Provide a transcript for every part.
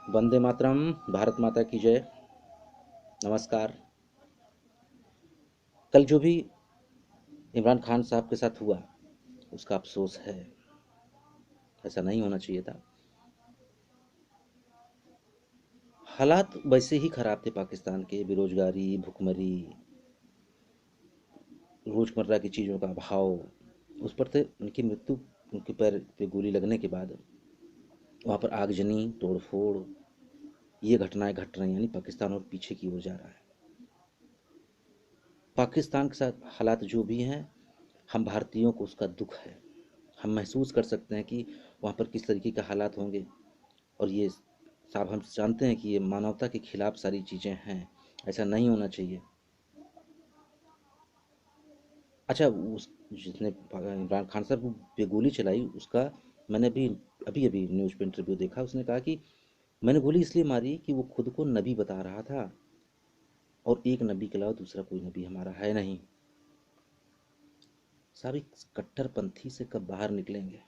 वंदे मातरम। भारत माता की जय। नमस्कार। कल जो भी इमरान खान साहब के साथ हुआ उसका अफसोस है। ऐसा नहीं होना चाहिए था। हालात वैसे ही खराब थे पाकिस्तान के। बेरोजगारी, भुखमरी, रोजमर्रा की चीज़ों का अभाव, उस पर थे उनकी मृत्यु। उनके पैर पे गोली लगने के बाद वहाँ पर आगजनी, तोड़फोड़, ये घटनाएं घट रही हैं। यानी पाकिस्तान और पीछे की ओर जा रहा है। पाकिस्तान के साथ हालात जो भी हैं, हम भारतीयों को उसका दुख है। हम महसूस कर सकते हैं कि वहाँ पर किस तरीके के हालात होंगे। और ये साहब हम जानते हैं कि ये मानवता के खिलाफ सारी चीज़ें हैं। ऐसा नहीं होना चाहिए। अच्छा, उस जिसने इमरान खान साहब पे गोली चलाई उसका मैंने अभी अभी अभी न्यूज़ पे इंटरव्यू देखा। उसने कहा कि मैंने गोली इसलिए मारी कि वो खुद को नबी बता रहा था और एक नबी के अलावा दूसरा कोई नबी हमारा है नहीं। साहब, इस कट्टरपंथी से कब बाहर निकलेंगे?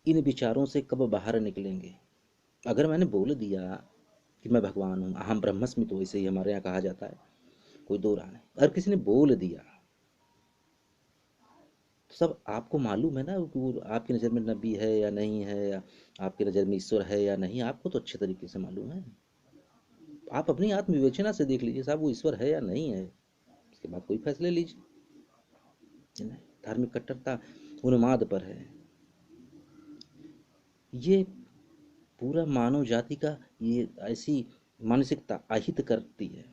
इन विचारों से कब बाहर निकलेंगे? अगर मैंने बोल दिया कि मैं भगवान हूँ, अहम ब्रह्मस्मि, तो वैसे ही हमारे यहाँ कहा जाता है, कोई दो राह नहीं। अगर किसी ने बोल दिया तो सब आपको मालूम है ना कि वो आपकी नज़र में नबी है या नहीं है, या आपकी नज़र में ईश्वर है या नहीं, आपको तो अच्छे तरीके से मालूम है। आप अपनी आत्म विवेचना से देख लीजिए साहब, वो ईश्वर है या नहीं है। उसके बाद कोई फैसले लीजिए। धार्मिक कट्टरता उन्माद पर है। ये पूरा मानव जाति का ये ऐसी मानसिकता आहित करती है।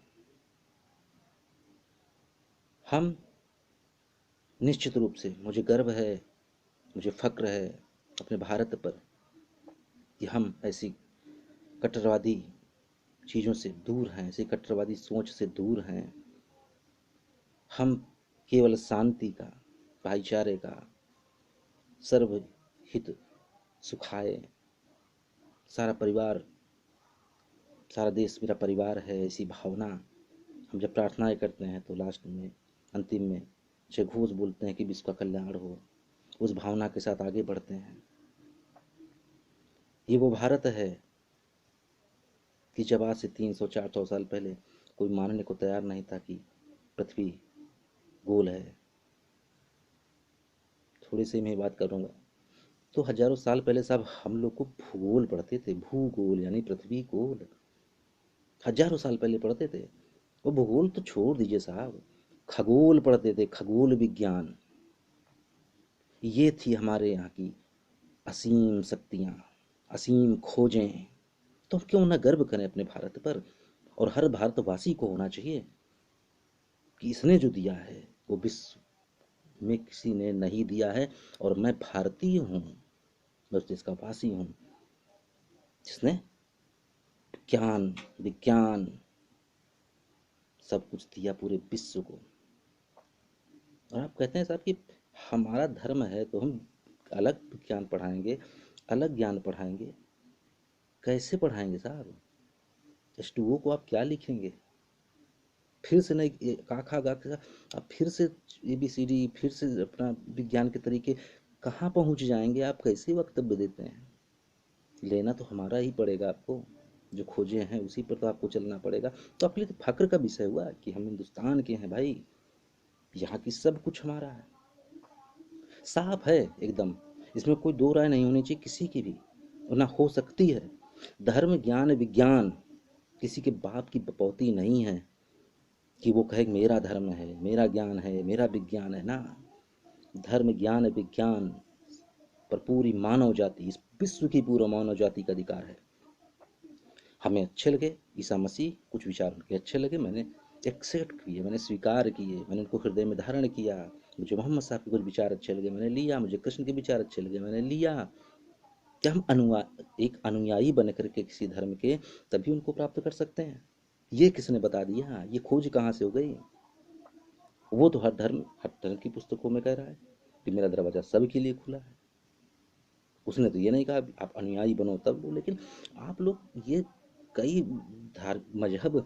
हम निश्चित रूप से, मुझे गर्व है, मुझे फक्र है अपने भारत पर कि हम ऐसी कट्टरवादी चीज़ों से दूर हैं, ऐसी कट्टरवादी सोच से दूर हैं। हम केवल शांति का, भाईचारे का, सर्वहित सुखाए, सारा परिवार, सारा देश मेरा परिवार है, ऐसी भावना। हम जब प्रार्थनाएं करते हैं तो लास्ट में, अंतिम में जय घोष बोलते हैं कि विश्व का कल्याण हो। उस भावना के साथ आगे बढ़ते हैं। ये वो भारत है कि जब आज से 300-400 साल पहले कोई मानने को तैयार नहीं था कि पृथ्वी गोल है। थोड़ी सी मैं बात करूंगा तो हजारों साल पहले साहब हम लोग को भूगोल पढ़ते थे। भूगोल यानी पृथ्वी गोल, हजारों साल पहले पढ़ते थे। वो भूगोल तो छोड़ दीजिए साहब, खगोल पढ़ते थे, खगोल विज्ञान। ये थी हमारे यहाँ की असीम शक्तियाँ, असीम खोजें। तो हम क्यों ना गर्व करें अपने भारत पर। और हर भारतवासी को होना चाहिए कि इसने जो दिया है वो विश्व में किसी ने नहीं दिया है। और मैं भारतीय हूँ, मैं उस देश का वासी हूँ जिसने ज्ञान, विज्ञान, सब कुछ दिया पूरे विश्व को। और आप कहते हैं साहब कि हमारा धर्म है तो हम अलग विज्ञान पढ़ाएंगे, अलग ज्ञान पढ़ाएंगे। कैसे पढ़ाएंगे साहब? H2O को आप क्या लिखेंगे? फिर से नहीं का खा गा खा, आप फिर से ABCD, फिर से अपना विज्ञान के तरीके कहाँ पहुँच जाएंगे? आप कैसे वक्तव्य देते हैं? लेना तो हमारा ही पड़ेगा आपको। जो खोजे हैं उसी पर तो आपको चलना पड़ेगा। तो आपके लिए तो फक्र का विषय हुआ कि हम हिंदुस्तान के हैं भाई, यहाँ की सब कुछ हमारा है। साफ है एकदम, इसमें कोई दो राय नहीं होनी चाहिए किसी की भी, और ना हो सकती है। धर्म, ज्ञान, विज्ञान किसी के बाप की बपौती नहीं है कि वो कहे मेरा धर्म है, मेरा ज्ञान है, मेरा विज्ञान है ना। धर्म, ज्ञान, विज्ञान पर पूरी मानव जाति, इस विश्व की पूरा मानव जाति का अधिकार है। हमें अच्छे लगे ईसा मसीह, कुछ विचार उनके अच्छे लगे, मैंने एक्सेप्ट किए, मैंने स्वीकार किए, मैंने उनको हृदय में धारण किया। मुझे मोहम्मद साहब के कुछ विचार अच्छे लगे, मैंने लिया। मुझे कृष्ण के विचार अच्छे लगे, मैंने लिया। क्या हम एक अनुयायी बन करके किसी धर्म के तभी उनको प्राप्त कर सकते हैं? ये किसने बता दिया? ये खोज कहाँ से हो गई? वो तो हर धर्म की पुस्तकों में कह रहा है कि मेरा दरवाजा सबके लिए खुला है। उसने तो ये नहीं कहा आप अनुयायी बनो तब वो। लेकिन आप लोग ये कई मजहब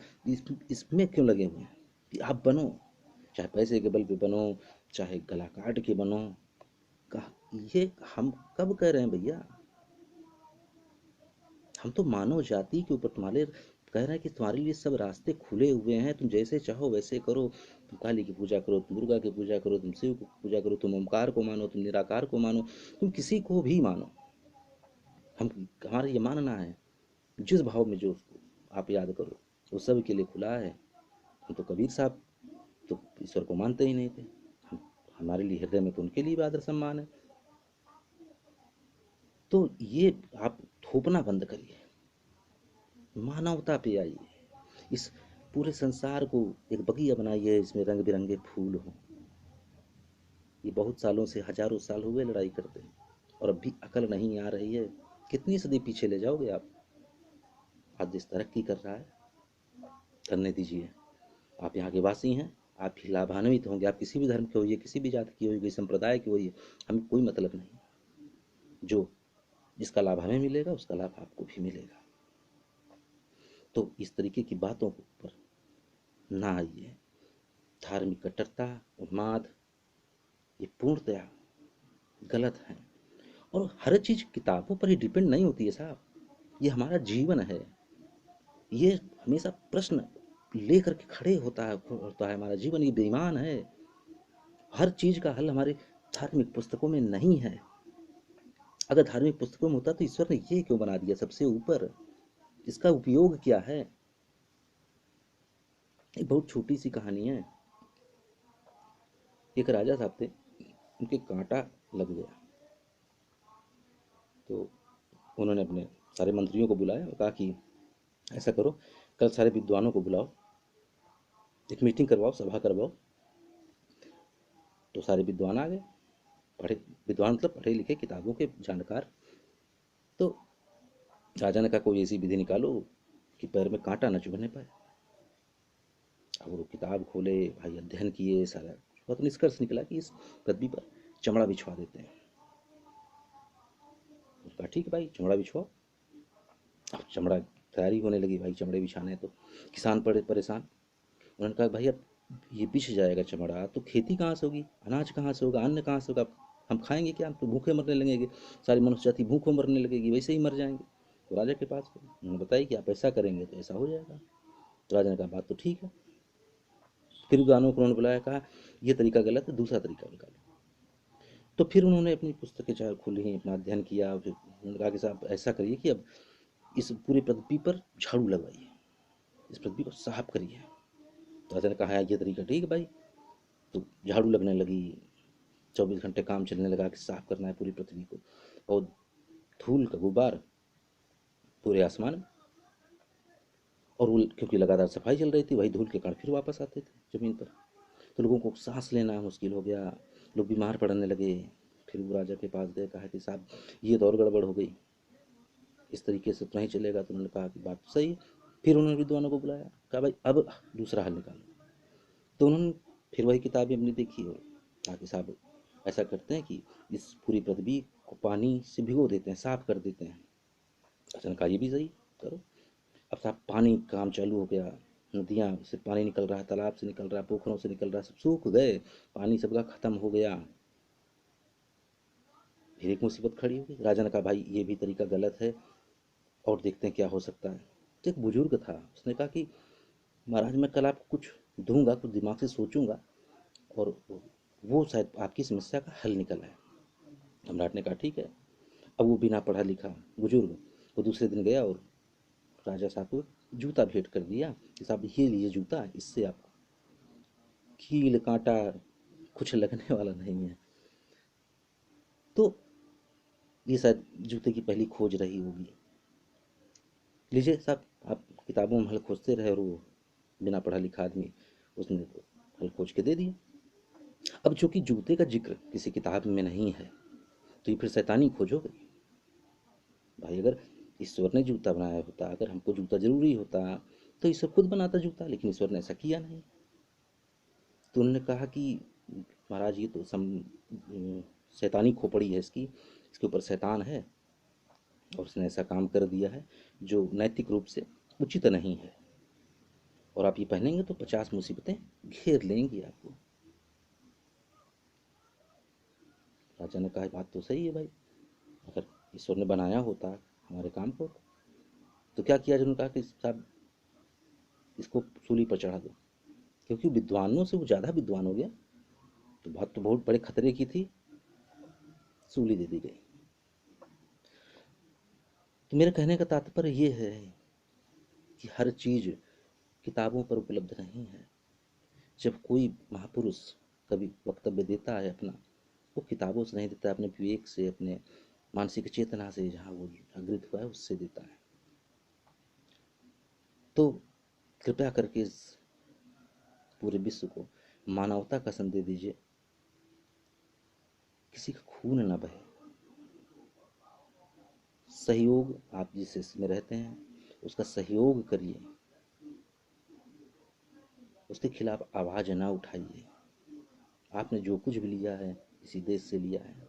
इसमें क्यों लगे हुए हैं कि आप बनो, चाहे पैसे के बल पे बनो, चाहे गला काट के बनो। ये हम कब कह रहे हैं भैया? हम तो मानव जाति के ऊपर तुम्हारे कह रहे हैं कि तुम्हारे लिए सब रास्ते खुले हुए हैं, तुम जैसे चाहो वैसे करो। तुम काली की पूजा करो, तुम दुर्गा की पूजा करो, तुम शिव की पूजा करो, तुम ओमकार को मानो, तुम निराकार को मानो, तुम किसी को भी मानो। हम हमारा ये मानना है जिस भाव में जो उसको आप याद करो वो सब के लिए खुला है। हम तो कबीर साहब तो ईश्वर को मानते ही नहीं थे। हम हमारे लिए हृदय में तो उनके लिए भी आदर सम्मान है। तो ये आप थोपना बंद करिए, मानवता पे आइए। इस पूरे संसार को एक बगिया बनाइए, इसमें रंग बिरंगे फूल हों। ये बहुत सालों से, हजारों साल हुए लड़ाई करते और अब भी अकल नहीं आ रही है। कितनी सदी पीछे ले जाओगे आप? आज देश तरक्की कर रहा है, करने दीजिए। आप यहाँ के वासी हैं, आप भी लाभान्वित होंगे। आप किसी भी धर्म के होइए, किसी भी जाति की होइए, किसी संप्रदाय की होइए, हमें कोई मतलब नहीं। जो जिसका लाभ हमें मिलेगा उसका लाभ आपको भी मिलेगा। तो इस तरीके की बातों पर ना आइए। धार्मिक कट्टरता, उन्माद, ये पूर्णतया गलत है। और हर चीज़ किताबों पर ही डिपेंड नहीं होती है साहब। ये हमारा जीवन है, ये हमेशा प्रश्न लेकर के खड़े होता है हमारा जीवन। ये बेईमान है। हर चीज़ का हल हमारे धार्मिक पुस्तकों में नहीं है। अगर धार्मिक पुस्तकों में होता तो ईश्वर ने ये क्यों बना दिया सबसे ऊपर? इसका उपयोग क्या है? एक बहुत छोटी सी कहानी है। एक राजा साहब थे, उनके कांटा लग गया। तो उन्होंने अपने सारे मंत्रियों को बुलाया और कहा कि ऐसा करो, कल सारे विद्वानों को बुलाओ, एक मीटिंग करवाओ, सभा करवाओ। तो सारे विद्वान आ गए, पढ़े विद्वान मतलब पढ़े लिखे किताबों के जानकार। तो राजा ने कहा कोई ऐसी विधि निकालो कि पैर में कांटा न चुभने पाए। अब वो किताब खोले भाई, अध्ययन किए सारा, बहुत निष्कर्ष निकला कि इस पृथ्वी पर चमड़ा बिछवा देते हैं। कहा ठीक है भाई, चमड़ा बिछवाओ। अब चमड़ा तैयारी होने लगी, भाई चमड़े बिछाने हैं। तो किसान पड़े परेशान। उन्होंने कहा भाई अब ये बिछ जाएगा चमड़ा तो खेती कहाँ से होगी, अनाज कहाँ से होगा, अन्न कहाँ से होगा, हम खाएंगे क्या? हम तो भूखे मरने लगेंगे, सारी मनुष्य जाति भूखों मरने लगेगी, वैसे ही मर जाएंगे। तो राजा के पास गए, उन्होंने बताया कि आप ऐसा करेंगे तो ऐसा हो जाएगा। तो राजा ने कहा बात तो ठीक है। फिर विद्वानों को उन्होंने बुलाया, कहा ये तरीका गलत है, दूसरा तरीका निकालो। तो फिर उन्होंने अपनी पुस्तकें चाहे खोली, अपना अध्ययन किया। फिर उन्होंने कहा कि साहब ऐसा करिए कि अब इस पूरी पृथ्वी पर झाड़ू लगवाइए, इस पृथ्वी को साफ करिए। तो राजा ने कहा हाँ, ये तरीका ठीक है भाई। तो झाड़ू लगने लगी, 24 घंटे काम चलने लगा कि साफ करना है पूरी पृथ्वी को। और धूल का गुब्बार पूरे आसमान में। और वो क्योंकि लगातार सफाई चल रही थी, वही धूल के कण फिर वापस आते थे जमीन पर। तो लोगों को सांस लेना मुश्किल हो गया, लोग बीमार पड़ने लगे। फिर वो राजा के पास गए, कहा कि साहब ये तो और गड़बड़ हो गई, इस तरीके से तो नहीं चलेगा। तो उन्होंने कहा कि बात तो सही है। फिर उन्होंने विद्वानों को बुलाया, कहा भाई अब दूसरा हल निकालो। तो उन्होंने फिर वही किताबें अपनी देखी और कहा कि साहब ऐसा करते हैं कि इस पूरी पृथ्वी को पानी से भिगो देते हैं, साफ कर देते हैं। अच्छा, कहा ये भी सही, करो। अब साहब पानी काम चालू हो गया, नदियाँ से पानी निकल रहा है, तालाब से निकल रहा है, पोखरों से निकल रहा है, सब सूख गए, पानी सबका खत्म हो गया। फिर एक मुसीबत खड़ी हो गई। राजा ने कहा भाई ये भी तरीका गलत है, और देखते हैं क्या हो सकता है। तो एक बुजुर्ग था, उसने कहा कि महाराज मैं कल आपको कुछ दूंगा, कुछ दिमाग से सोचूंगा और वो शायद आपकी समस्या का हल निकल आए। सम्राट ने कहा ठीक है। अब वो बिना पढ़ा लिखा बुजुर्ग वो दूसरे दिन गया और राजा साहब को जूता भेंट कर दिया कि साहब ये लिए जूता, इससे आपको कील कांटा कुछ लगने वाला नहीं है। तो ये शायद जूते की पहली खोज रही होगी। लीजिए साहब, आप किताबों में हल खोजते रहे और वो बिना पढ़ा लिखा आदमी उसने तो हल खोज के दे दिया। अब चूंकि जूते का जिक्र किसी किताब में नहीं है तो ये फिर शैतानी खोज हो गई। भाई अगर ईश्वर ने जूता बनाया होता, अगर हमको जूता जरूरी होता तो ईश्वर खुद बनाता जूता, लेकिन ईश्वर ने ऐसा किया नहीं। तो उन्होंने कहा कि महाराज ये तो शैतानी खोपड़ी है इसकी, इसके ऊपर शैतान है और उसने ऐसा काम कर दिया है जो नैतिक रूप से उचित नहीं है, और आप ये पहनेंगे तो 50 मुसीबतें घेर लेंगी आपको। राजा ने कहा बात तो सही है भाई, अगर ईश्वर ने बनाया होता हमारे काम को तो क्या किया, जिन्होंने कहा कि साहब इसको सूली पर चढ़ा दो, क्योंकि विद्वानों से वो ज़्यादा विद्वान हो गया, तो बहुत बड़े खतरे की थी, सूली दे दी गई। तो मेरे कहने का तात्पर्य ये है कि हर चीज़ किताबों पर उपलब्ध नहीं है। जब कोई महापुरुष कभी वक्तव्य देता है अपना, वो किताबों से नहीं देता, अपने विवेक से, अपने मानसिक चेतना से, जहाँ वो जागृत हुआ है उससे देता है। तो कृपया करके इस पूरे विश्व को मानवता का संदेश दीजिए, किसी का खून न बहे, सहयोग, आप जिस देश में रहते हैं उसका सहयोग करिए, उसके खिलाफ आवाज़ ना उठाइए। आपने जो कुछ भी लिया है इसी देश से लिया है,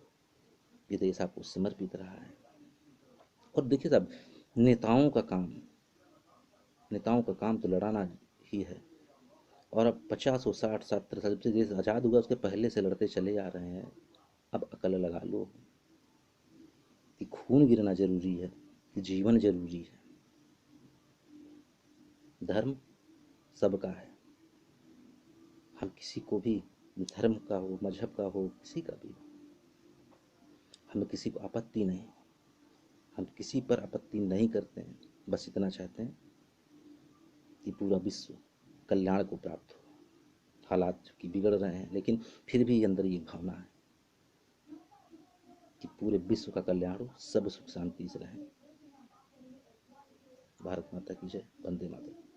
ये देश आपको समर्पित रहा है। और देखिए साहब, नेताओं का काम नेताओं का काम तो लड़ाना ही है, और अब 50 हो 60 70 साल से देश आज़ाद हुआ उसके पहले से लड़ते चले आ रहे हैं। अब अकल लगा लो कि खून गिरना जरूरी है कि जीवन जरूरी है। धर्म सबका है, हम किसी को भी, धर्म का हो, मजहब का हो, किसी का भी, हमें किसी को आपत्ति नहीं, हम किसी पर आपत्ति नहीं करते हैं। बस इतना चाहते हैं कि पूरा विश्व कल्याण को प्राप्त हो। हालात की बिगड़ रहे हैं, लेकिन फिर भी अंदर ये भावना है कि पूरे विश्व का कल्याण हो, सब सुख शांति से रहें। भारत माता की जय। वंदे मातरम।